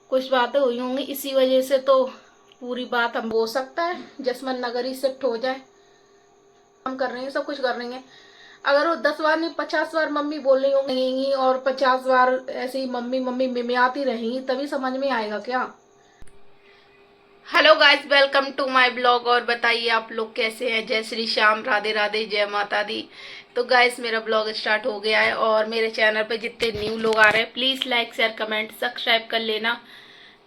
कुछ बातें हुई होंगी, इसी वजह से तो पूरी बात हम हो सकता है जसवंत नगर ही शिफ्ट हो जाए। हम कर रहे हैं, सब कुछ कर रही हैं। अगर वो 10 बार नहीं 50 बार मम्मी बोल रही होंगी और 50 बार ऐसे ही मम्मी मम्मी मिमियाती रहेंगी, तभी समझ में आएगा क्या। Hello guys, welcome to my blog. और बताइए आप लोग कैसे हैं। जय श्री श्याम, राधे राधे, जय माता दी। तो गाइस मेरा ब्लॉग स्टार्ट हो गया है और मेरे चैनल पे जितने न्यू लोग आ रहे हैं please like share comment subscribe कर लेना,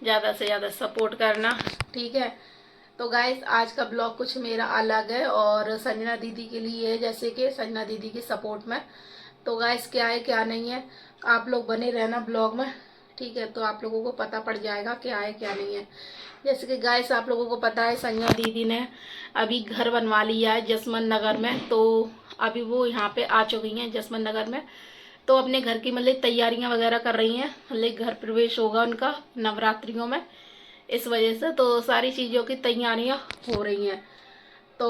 ज़्यादा से ज़्यादा सपोर्ट करना, ठीक है। तो गाइस आज का ब्लॉग कुछ मेरा अलग है और संजना दीदी के लिए है, जैसे कि संजना दीदी की सपोर्ट में। तो गाइस क्या है क्या नहीं है, आप लोग बने रहना ब्लॉग में, ठीक है। तो आप लोगों को पता पड़ जाएगा क्या है क्या नहीं है। जैसे कि गाइस आप लोगों को पता है संजना दीदी ने अभी घर बनवा लिया है जसवंत नगर में। तो अभी वो यहाँ पे आ चुकी हैं जसवंत नगर में। तो अपने घर की मतलब तैयारियां वगैरह कर रही हैं, मतलब घर प्रवेश होगा उनका नवरात्रियों में, इस वजह से तो सारी चीज़ों की तैयारियां हो रही हैं। तो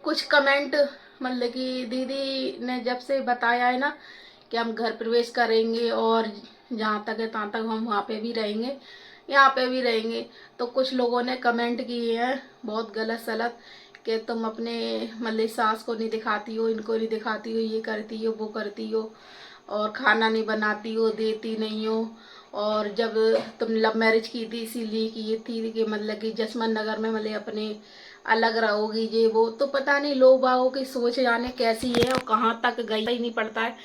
कुछ कमेंट मतलब कि दीदी ने जब से बताया है ना कि हम घर प्रवेश करेंगे और जहाँ तक है तहाँ तक हम वहाँ पे भी रहेंगे, यहाँ पे भी रहेंगे, तो कुछ लोगों ने कमेंट किए हैं बहुत गलत सलत कि तुम अपने मतलब सास को नहीं दिखाती हो, इनको नहीं दिखाती हो, ये करती हो वो करती हो, और खाना नहीं बनाती हो, देती नहीं हो। और जब तुम लव मैरिज की थी इसीलिए की ये थी कि मतलब कि जसवंत नगर में मतलब अपने अलग रहोगी ये वो। तो पता नहीं लोग बागों की सोच जाने कैसी है और कहाँ तक गई ही नहीं पड़ता है,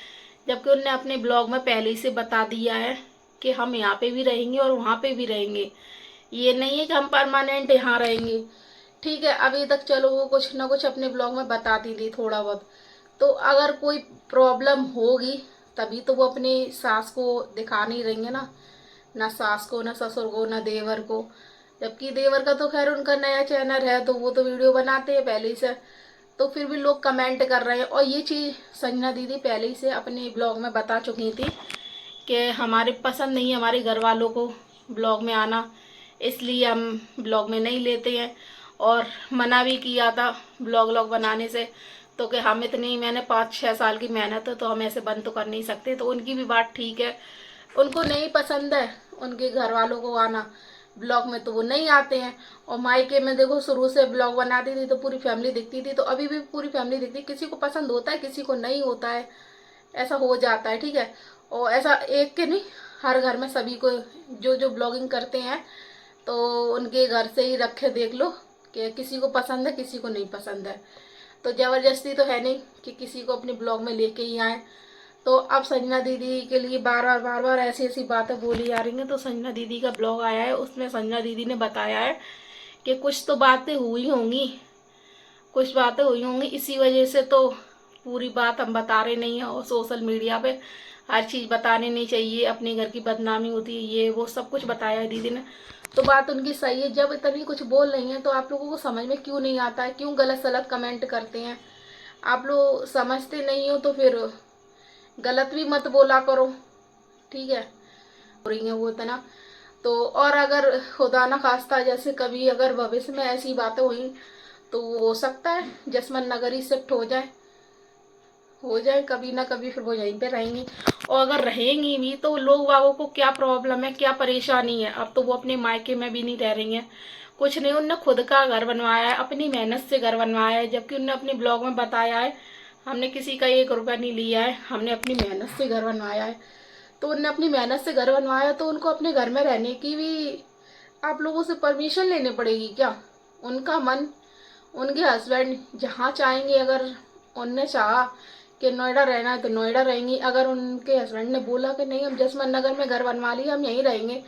जबकि उनने अपने ब्लॉग में पहले ही से बता दिया है कि हम यहाँ पे भी रहेंगे और वहाँ पे भी रहेंगे। ये नहीं है कि हम परमानेंट यहाँ रहेंगे, ठीक है। अभी तक चलो वो कुछ ना कुछ अपने ब्लॉग में बताती थी थोड़ा बहुत। तो अगर कोई प्रॉब्लम होगी तभी तो वो अपनी सास को दिखा नहीं रहेंगे ना, ना सास को ना ससुर को ना देवर को। जबकि देवर का तो खैर उनका नया चैनल है तो वो तो वीडियो बनाते हैं पहले ही से। तो फिर भी लोग कमेंट कर रहे हैं, और ये चीज़ संजना दीदी पहले ही से अपने ब्लॉग में बता चुकी थी कि हमारे पसंद नहीं है हमारे घर वालों को ब्लॉग में आना, इसलिए हम ब्लॉग में नहीं लेते हैं। और मना भी किया था ब्लॉग व्लॉग बनाने से, तो कि हम इतनी मैंने 5-6 साल की मेहनत है तो हम ऐसे बंद तो कर नहीं सकते। तो उनकी भी बात ठीक है, उनको नहीं पसंद है उनके घर वालों को आना ब्लॉग में तो वो नहीं आते हैं। और मायके में देखो शुरू से ब्लॉग बनाती थी तो पूरी फैमिली दिखती थी, तो अभी भी पूरी फैमिली दिखती है। किसी को पसंद होता है किसी को नहीं होता है, ऐसा हो जाता है, ठीक है। और ऐसा एक के नहीं, हर घर में सभी को जो जो ब्लॉगिंग करते हैं तो उनके घर से ही रखे देख लो कि किसी को पसंद है किसी को नहीं पसंद है। तो जबरदस्ती तो है नहीं कि किसी को अपने ब्लॉग में लेके ही आए। तो अब संजना दीदी के लिए बार बार ऐसी ऐसी बातें बोली जा रही हैं। तो संजना दीदी का ब्लॉग आया है, उसमें संजना दीदी ने बताया है कि कुछ तो बातें हुई होंगी, कुछ बातें हुई होंगी, इसी वजह से तो पूरी बात हम बता रहे नहीं हैं। और सोशल मीडिया पे हर चीज़ बतानी नहीं चाहिए, अपने घर की बदनामी होती है, ये वो सब कुछ बताया है दीदी ने। तो बात उनकी सही है, जब इतनी कुछ बोल रही हैं तो आप लोगों को समझ में क्यों नहीं आता है, क्यों गलत सलत कमेंट करते हैं। आप लोग समझते नहीं हो तो फिर गलत भी मत बोला करो, ठीक है। हो रही है वो इतना तो। और अगर खुदा ना खास्ता जैसे कभी अगर भविष्य में ऐसी बातें हुई तो हो सकता है जसवंत नगर ही शिफ्ट हो जाए कभी ना कभी, फिर वो यहीं पे रहेंगी। और अगर रहेंगी भी तो लोग वागों को क्या प्रॉब्लम है क्या परेशानी है। अब तो वो अपने मायके में भी नहीं रह रही हैं, कुछ नहीं, उनने खुद का घर बनवाया है, अपनी मेहनत से घर बनवाया है। जबकि उनने अपने ब्लॉग में बताया है हमने किसी का 1 रुपया नहीं लिया है, हमने अपनी मेहनत से घर बनवाया है। तो उनने अपनी मेहनत से घर बनवाया तो उनको अपने घर में रहने की भी आप लोगों से परमिशन लेनी पड़ेगी क्या। उनका मन, उनके हस्बैंड जहाँ चाहेंगे, अगर उनने चाहा कि नोएडा रहना है तो नोएडा रहेंगी, अगर उनके हस्बैंड ने बोला कि नहीं हम जसवंत नगर में घर बनवा लिया हम यहीं रहेंगे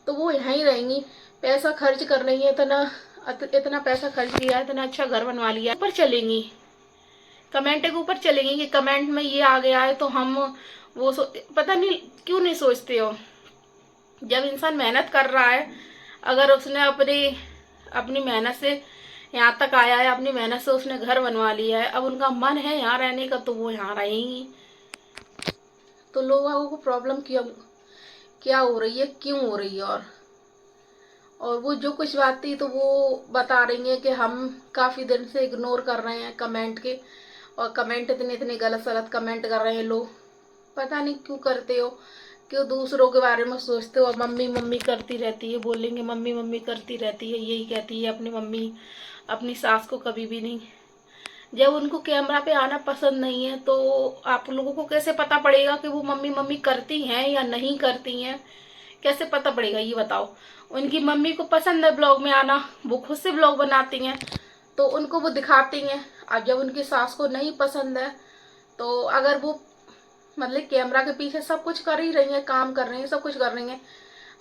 तो वो यहीं रहेंगी। पैसा खर्च कर रही है इतना, इतना पैसा खर्च किया है, इतना अच्छा घर बनवा लिया, ऊपर चलेंगी कमेंट के ऊपर चलेंगी कि कमेंट में ये आ गया है तो हम वो पता नहीं क्यों नहीं सोचते हो। जब इंसान मेहनत कर रहा है, अगर उसने अपनी अपनी मेहनत से यहाँ तक आया है, अपनी मेहनत से उसने घर बनवा लिया है, अब उनका मन है यहाँ रहने का तो वो यहाँ रहेंगी। तो लोगों को प्रॉब्लम क्यों क्या हो रही है, क्यों हो रही है। और वो जो कुछ बात थी तो वो बता रही है कि हम काफ़ी दिन से इग्नोर कर रहे हैं कमेंट के, और कमेंट इतने इतने गलत सलत कमेंट कर रहे हैं लोग, पता नहीं क्यों करते हो, क्यों दूसरों के बारे में सोचते हो? मम्मी मम्मी करती रहती है, बोलेंगे मम्मी मम्मी करती रहती है, यही कहती है अपनी मम्मी, अपनी सास को कभी भी नहीं। जब उनको कैमरा पे आना पसंद नहीं है तो आप लोगों को कैसे पता पड़ेगा कि वो मम्मी मम्मी करती हैं या नहीं करती हैं? कैसे पता पड़ेगा ये बताओ? उनकी मम्मी को पसंद है ब्लॉग में आना, वो खुद से ब्लॉग बनाती हैं तो उनको वो दिखाती हैं। अब जब उनकी सास को नहीं पसंद है तो अगर वो मतलब कैमरा के पीछे सब कुछ कर ही रही हैं, काम कर रही हैं, सब कुछ कर रही हैं,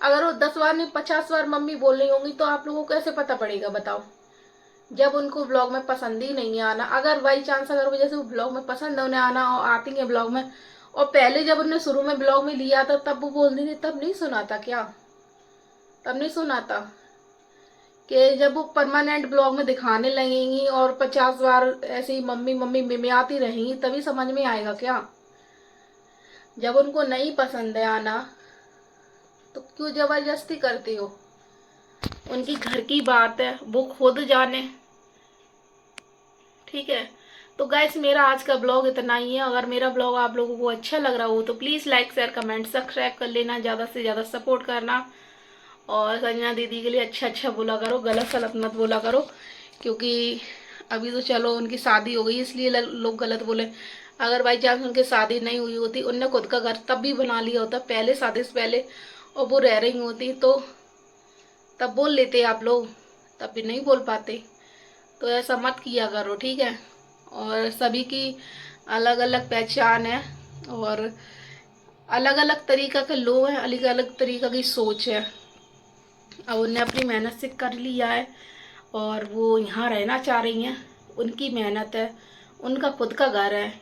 अगर वो 10 बार नहीं 50 बार मम्मी बोल रही होंगी तो आप लोगों को कैसे पता पड़ेगा बताओ? जब उनको ब्लॉग में पसंद ही नहीं है आना, अगर बाई चांस अगर वो जैसे वो ब्लॉग में पसंद है उन्हें आना और आती है ब्लॉग में, और पहले जब उन्हें शुरू में ब्लॉग में लिया था तब वो बोलती थी, तब नहीं सुना था क्या? तब नहीं सुना था कि जब वो परमानेंट ब्लॉग में दिखाने लगेंगी और 50 बार ऐसे ही मम्मी मम्मी मिमियाती रहेंगी तभी समझ में आएगा क्या? जब उनको नहीं पसंद है आना तो क्यों जबरदस्ती करती हो? उनकी घर की बात है, वो खुद जाने। ठीक है, तो गाइस मेरा आज का ब्लॉग इतना ही है। अगर मेरा ब्लॉग आप लोगों को अच्छा लग रहा हो तो please like share comment subscribe कर लेना, ज़्यादा से ज़्यादा सपोर्ट करना। और संजना दीदी के लिए अच्छा अच्छा बोला करो, गलत सलत मत बोला करो, क्योंकि अभी तो चलो उनकी शादी हो गई इसलिए लोग गलत बोले। अगर बाई चांस उनकी शादी नहीं हुई होती, उनने खुद का घर तब भी बना लिया होता पहले शादी से पहले, और वो रह रही होती तो तब बोल लेते आप लोग, तब भी नहीं बोल पाते। तो ऐसा मत किया करो, ठीक है? और सभी की अलग अलग पहचान है और अलग अलग तरीका के लोग हैं, अलग अलग तरीका की सोच है। अब उनने अपनी मेहनत से कर लिया है और वो यहाँ रहना चाह रही हैं, उनकी मेहनत है, उनका खुद का घर है,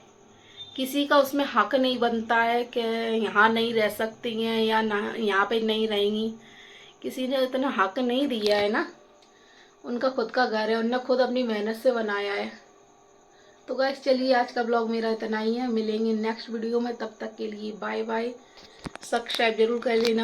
किसी का उसमें हक नहीं बनता है कि यहाँ नहीं रह सकती हैं या ना यहाँ पे नहीं रहेंगी। किसी ने इतना हक नहीं दिया है ना, उनका खुद का घर है, उनने खुद अपनी मेहनत से बनाया है। तो गाइस चलिए आज का ब्लॉग मेरा इतना ही है, मिलेंगे नेक्स्ट वीडियो में, तब तक के लिए बाय बाय। सब्सक्राइब जरूर कर लेना।